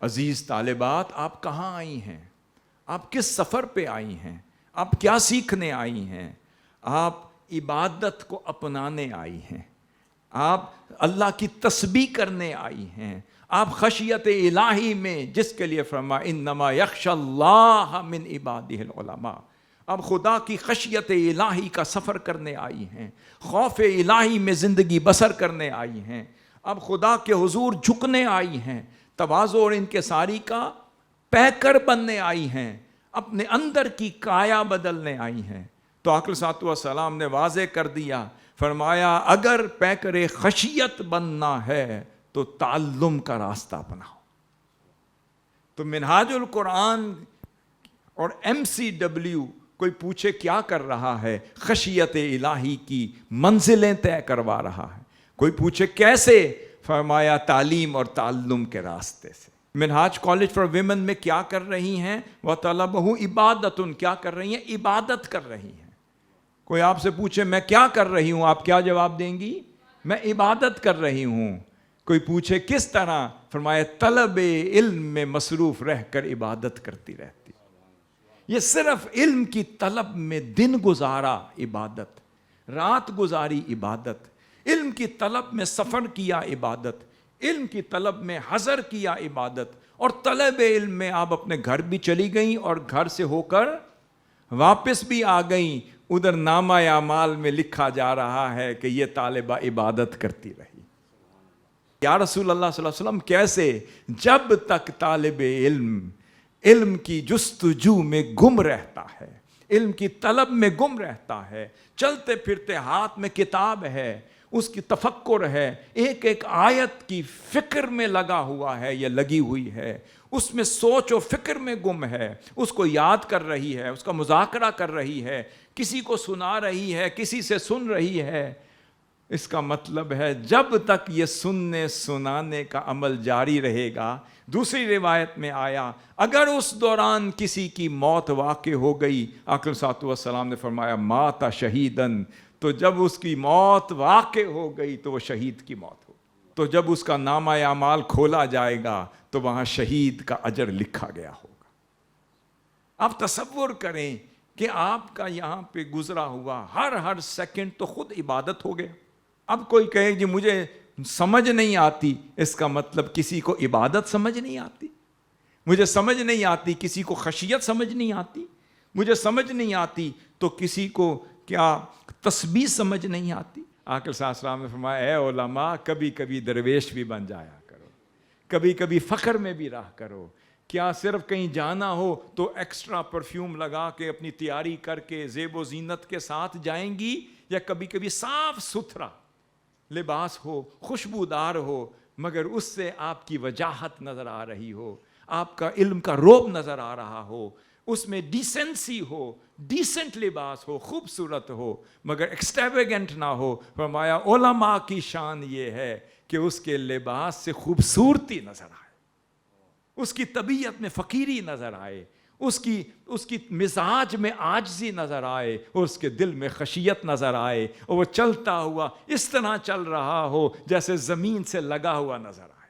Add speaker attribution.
Speaker 1: عزیز طالبات، آپ کہاں آئی ہیں؟ آپ کس سفر پہ آئی ہیں؟ آپ کیا سیکھنے آئی ہیں؟ آپ عبادت کو اپنانے آئی ہیں، آپ اللہ کی تسبیح کرنے آئی ہیں، آپ خشیت الہی میں، جس کے لیے فرمایا انما یخشی اللہ من عبادہ العلماء، اب خدا کی خشیت الہی کا سفر کرنے آئی ہیں، خوف الہی میں زندگی بسر کرنے آئی ہیں، اب خدا کے حضور جھکنے آئی ہیں، تواضع اور انکساری کا پیکر بننے آئی ہیں، اپنے اندر کی کایا بدلنے آئی ہیں۔ تو آقا صلی اللہ علیہ وسلم نے واضح کر دیا، فرمایا اگر پیکر خشیت بننا ہے تو تعلم کا راستہ اپناؤ۔ تو منہاج القرآن اور MCW کوئی پوچھے کیا کر رہا ہے، خشیت الہی کی منزلیں طے کروا رہا ہے۔ کوئی پوچھے کیسے، فرمایا تعلیم اور تعلم کے راستے سے۔ منہاج کالج فار ویمن میں کیا کر رہی ہیں؟ وَطَلَبَهُ عِبَادَةٌ، کیا کر رہی ہیں؟ عبادت کر رہی ہیں۔ کوئی آپ سے پوچھے میں کیا کر رہی ہوں، آپ کیا جواب دیں گی؟ میں عبادت کر رہی ہوں۔ کوئی پوچھے کس طرح، فرمایا طلب علم میں مصروف رہ کر عبادت کرتی رہتی۔ یہ صرف علم کی طلب میں دن گزارا عبادت، رات گزاری عبادت، علم کی طلب میں سفر کیا عبادت، علم کی طلب میں حضر کیا عبادت، اور طلب علم میں آپ اپنے گھر بھی چلی گئیں اور گھر سے ہو کر واپس بھی آ گئیں، ادھر نامہ اعمال میں لکھا جا رہا ہے کہ یہ طالبہ عبادت کرتی رہی۔ یا رسول اللہ صلی اللہ علیہ وسلم کیسے؟ جب تک طالب علم علم کی جستجو میں گم رہتا ہے، علم کی طلب میں گم رہتا ہے، چلتے پھرتے ہاتھ میں کتاب ہے، اس کی تفکر ہے، ایک ایک آیت کی فکر میں لگا ہوا ہے یا لگی ہوئی ہے، اس میں سوچ و فکر میں گم ہے، اس کو یاد کر رہی ہے، اس کا مذاکرہ کر رہی ہے، کسی کو سنا رہی ہے، کسی سے سن رہی ہے، اس کا مطلب ہے جب تک یہ سننے سنانے کا عمل جاری رہے گا۔ دوسری روایت میں آیا اگر اس دوران کسی کی موت واقع ہو گئی، آقا صلی اللہ علیہ وسلم نے فرمایا مات شہیدن، تو جب اس کی موت واقع ہو گئی تو وہ شہید کی موت ہو، تو جب اس کا نامہ اعمال کھولا جائے گا تو وہاں شہید کا اجر لکھا گیا ہوگا۔ آپ تصور کریں کہ آپ کا یہاں پہ گزرا ہوا ہر سیکنڈ تو خود عبادت ہو گیا۔ اب کوئی کہے جی مجھے سمجھ نہیں آتی، اس کا مطلب کسی کو عبادت سمجھ نہیں آتی، مجھے سمجھ نہیں آتی کسی کو خشیت سمجھ نہیں آتی، مجھے سمجھ نہیں آتی تو کسی کو کیا تسبیح سمجھ نہیں آتی۔ آقا صلی اللہ علیہ وسلم نے فرمایا اے علماء، کبھی کبھی درویش بھی بن جایا کرو، کبھی کبھی فخر میں بھی رہا کرو۔ کیا صرف کہیں جانا ہو تو ایکسٹرا پرفیوم لگا کے اپنی تیاری کر کے زیب و زینت کے ساتھ جائیں گی، یا کبھی کبھی صاف ستھرا لباس ہو، خوشبودار ہو، مگر اس سے آپ کی وجاہت نظر آ رہی ہو، آپ کا علم کا روب نظر آ رہا ہو، اس میں ڈیسنسی ہو، ڈیسنٹ لباس ہو، خوبصورت ہو، مگر ایکسٹریویگنٹ نہ ہو۔ فرمایا علماء کی شان یہ ہے کہ اس کے لباس سے خوبصورتی نظر آئے، اس کی طبیعت میں فقیری نظر آئے، اس کی مزاج میں عاجزی نظر آئے، اور اس کے دل میں خشیت نظر آئے، اور وہ چلتا ہوا اس طرح چل رہا ہو جیسے زمین سے لگا ہوا نظر آئے۔